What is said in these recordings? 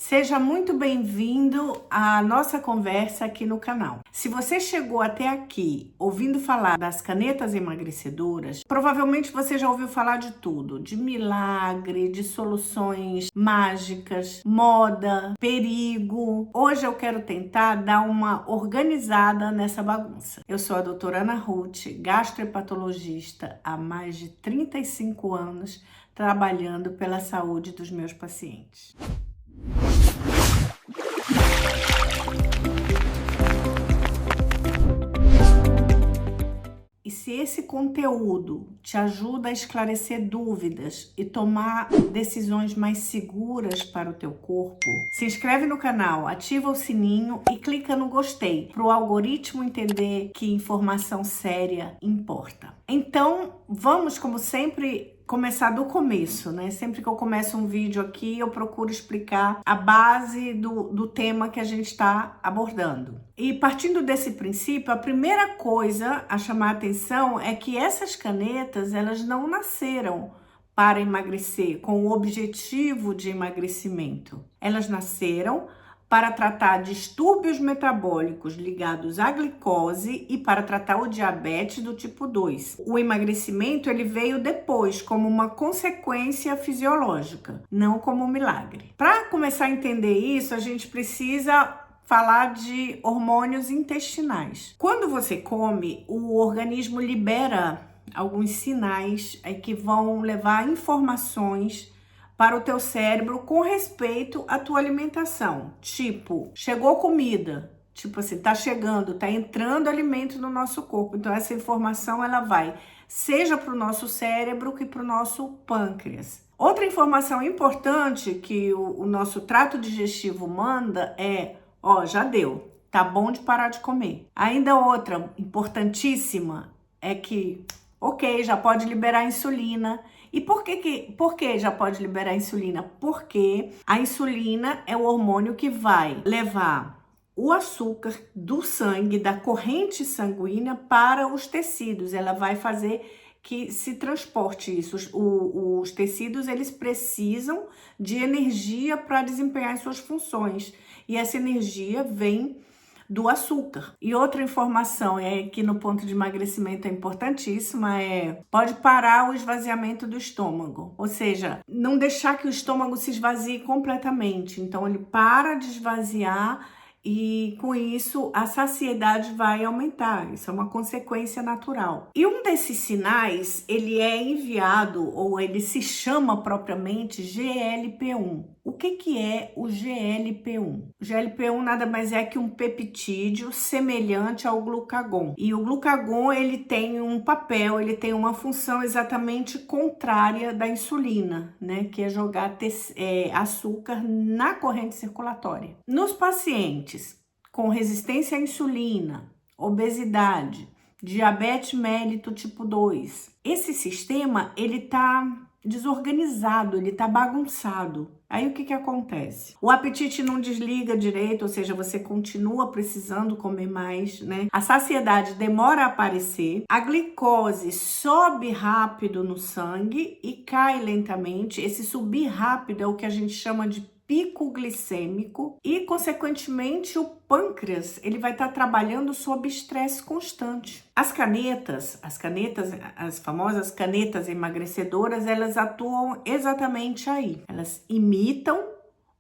Seja muito bem-vindo à nossa conversa aqui no canal. Se você chegou até aqui ouvindo falar das canetas emagrecedoras, provavelmente você já ouviu falar de tudo, de milagre, de soluções mágicas, moda, perigo. Hoje eu quero tentar dar uma organizada nessa bagunça. Eu sou a doutora Ana Ruth, gastroenterologista há mais de 35 anos, trabalhando pela saúde dos meus pacientes. E se esse conteúdo te ajuda a esclarecer dúvidas e tomar decisões mais seguras para o teu corpo, se inscreve no canal, ativa o sininho e clica no gostei para o algoritmo entender que informação séria importa. Então, vamos, como sempre, começar do começo, né? Sempre que eu começo um vídeo aqui, eu procuro explicar a base do tema que a gente está abordando. E partindo desse princípio, a primeira coisa a chamar a atenção é que essas canetas, elas não nasceram para emagrecer, com o objetivo de emagrecimento. Elas nasceram para tratar distúrbios metabólicos ligados à glicose e para tratar o diabetes do tipo 2. O emagrecimento ele veio depois, como uma consequência fisiológica, não como um milagre. Para começar a entender isso, a gente precisa falar de hormônios intestinais. Quando você come, o organismo libera alguns sinais que vão levar informações para o teu cérebro com respeito à tua alimentação. Tipo, chegou comida. Tipo assim, tá chegando, tá entrando alimento no nosso corpo. Então essa informação ela vai seja para o nosso cérebro que para o nosso pâncreas. Outra informação importante que o nosso trato digestivo manda é, ó, já deu, tá bom de parar de comer. Ainda outra importantíssima é que, ok, já pode liberar insulina. E por que já pode liberar insulina? Porque a insulina é o hormônio que vai levar o açúcar do sangue, da corrente sanguínea para os tecidos. Ela vai fazer que se transporte isso. Os tecidos, eles precisam de energia para desempenhar as suas funções. E essa energia vem do açúcar. E outra informação que no ponto de emagrecimento é importantíssima pode parar o esvaziamento do estômago, ou seja, não deixar que o estômago se esvazie completamente. Então ele para de esvaziar e com isso a saciedade vai aumentar. Isso é uma consequência natural. E um desses sinais, ele é enviado ou ele se chama propriamente GLP-1. O que é o GLP-1? O GLP-1 nada mais é que um peptídeo semelhante ao glucagon. E o glucagon, ele tem um papel, ele tem uma função exatamente contrária da insulina, né? Que é jogar açúcar na corrente circulatória. Nos pacientes com resistência à insulina, obesidade, diabetes mellitus tipo 2, esse sistema, ele tá desorganizado, ele tá bagunçado. Aí o que acontece? O apetite não desliga direito, ou seja, você continua precisando comer mais, né? A saciedade demora a aparecer, a glicose sobe rápido no sangue e cai lentamente. Esse subir rápido é o que a gente chama de pico glicêmico e, consequentemente, o pâncreas ele vai estar trabalhando sob estresse constante. As famosas canetas emagrecedoras, elas atuam exatamente aí. Elas imitam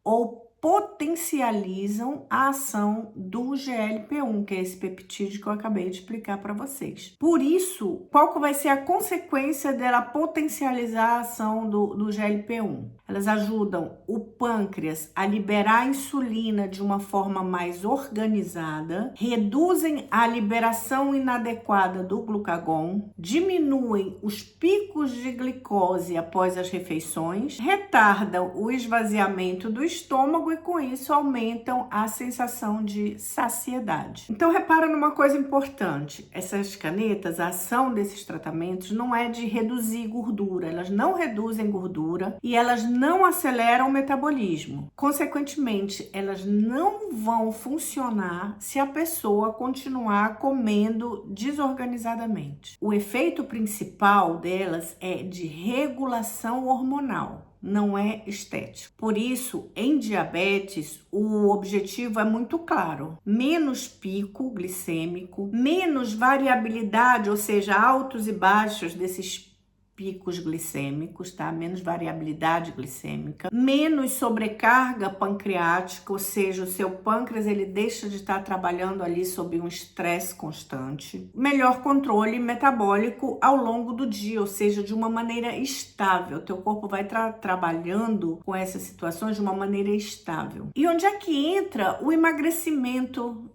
ou potencializam a ação do GLP-1, que é esse peptídeo que eu acabei de explicar para vocês. Por isso, qual que vai ser a consequência dela potencializar a ação do GLP-1? Elas ajudam o pâncreas a liberar a insulina de uma forma mais organizada, reduzem a liberação inadequada do glucagon, diminuem os picos de glicose após as refeições, retardam o esvaziamento do estômago e com isso aumentam a sensação de saciedade. Então repara numa coisa importante, essas canetas, a ação desses tratamentos não é de reduzir gordura, elas não reduzem gordura e elas não aceleram o metabolismo. Consequentemente, elas não vão funcionar se a pessoa continuar comendo desorganizadamente. O efeito principal delas é de regulação hormonal. não é estético. Por isso, em diabetes, o objetivo é muito claro: menos pico glicêmico, menos variabilidade, ou seja, altos e baixos desses picos glicêmicos, tá? Menos variabilidade glicêmica, menos sobrecarga pancreática, ou seja, o seu pâncreas ele deixa de estar trabalhando ali sob um estresse constante, melhor controle metabólico ao longo do dia, ou seja, de uma maneira estável. O teu corpo vai trabalhando com essas situações de uma maneira estável. E onde é que entra o emagrecimento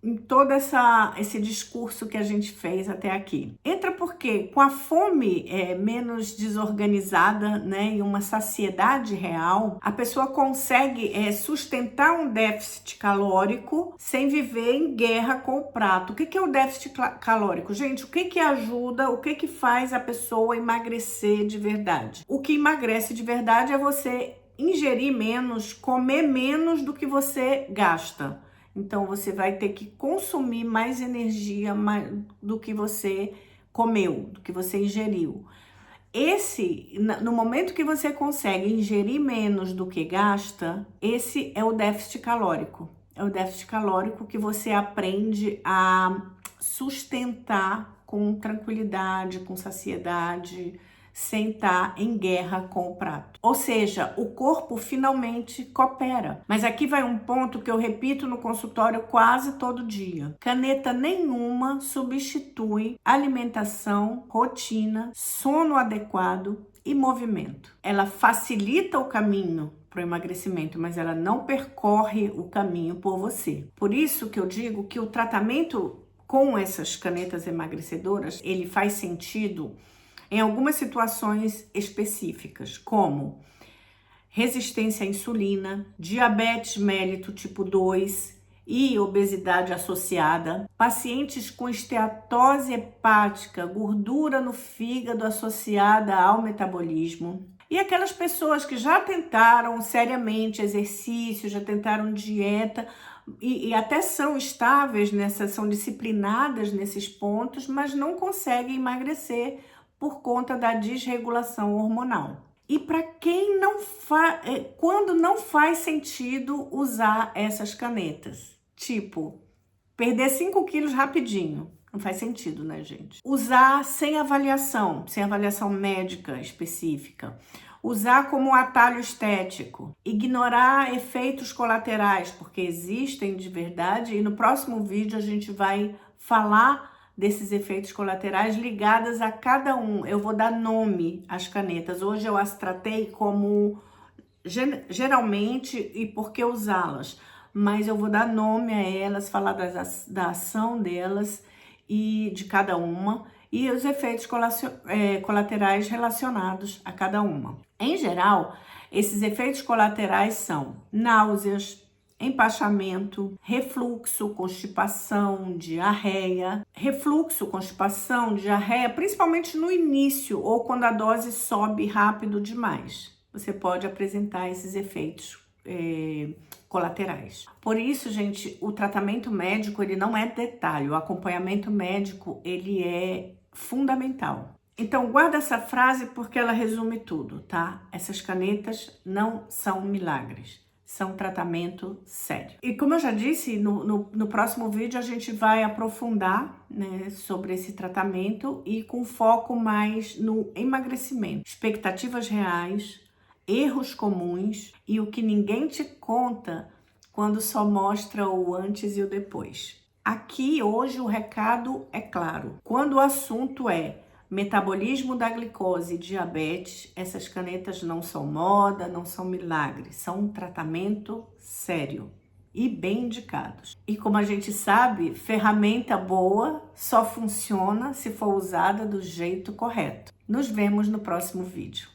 em todo esse discurso que a gente fez até aqui? Entra porque com a fome menos desorganizada, né, e uma saciedade real, a pessoa consegue sustentar um déficit calórico sem viver em guerra com o prato. O que é o déficit calórico? Gente, o que ajuda, o que faz a pessoa emagrecer de verdade? O que emagrece de verdade é você ingerir menos, comer menos do que você gasta. Então, você vai ter que consumir mais energia do que você comeu, do que você ingeriu. No momento que você consegue ingerir menos do que gasta, esse é o déficit calórico. É o déficit calórico que você aprende a sustentar com tranquilidade, com saciedade, sem estar em guerra com o prato. Ou seja, o corpo finalmente coopera. Mas aqui vai um ponto que eu repito no consultório quase todo dia. Caneta nenhuma substitui alimentação, rotina, sono adequado e movimento. Ela facilita o caminho para o emagrecimento, mas ela não percorre o caminho por você. Por isso que eu digo que o tratamento com essas canetas emagrecedoras, ele faz sentido em algumas situações específicas, como resistência à insulina, diabetes mellito tipo 2 e obesidade associada, pacientes com esteatose hepática, gordura no fígado associada ao metabolismo, e aquelas pessoas que já tentaram seriamente exercício, já tentaram dieta, e até são estáveis são disciplinadas nesses pontos, mas não conseguem emagrecer por conta da desregulação hormonal. E para quem quando não faz sentido usar essas canetas, tipo, perder 5 quilos rapidinho, não faz sentido, né, gente? Usar sem avaliação médica específica. Usar como atalho estético. Ignorar efeitos colaterais, porque existem de verdade, e no próximo vídeo a gente vai falar desses efeitos colaterais ligados a cada um. Eu vou dar nome às canetas. Hoje eu as tratei como geralmente e por que usá-las, mas eu vou dar nome a elas, falar da ação delas e de cada uma e os efeitos colaterais relacionados a cada uma. Em geral, esses efeitos colaterais são náuseas, empachamento, refluxo, constipação, diarreia. Refluxo, constipação, diarreia, principalmente no início ou quando a dose sobe rápido demais. Você pode apresentar esses efeitos colaterais. Por isso, gente, o tratamento médico ele não é detalhe, o acompanhamento médico ele é fundamental. Então, guarda essa frase porque ela resume tudo, tá? Essas canetas não são milagres. São tratamento sério. E como eu já disse, no próximo vídeo a gente vai aprofundar, né, sobre esse tratamento e com foco mais no emagrecimento. Expectativas reais, erros comuns e o que ninguém te conta quando só mostra o antes e o depois. Aqui hoje o recado é claro. Quando o assunto é metabolismo da glicose e diabetes, essas canetas não são moda, não são milagres, são um tratamento sério e bem indicados. E como a gente sabe, ferramenta boa só funciona se for usada do jeito correto. Nos vemos no próximo vídeo.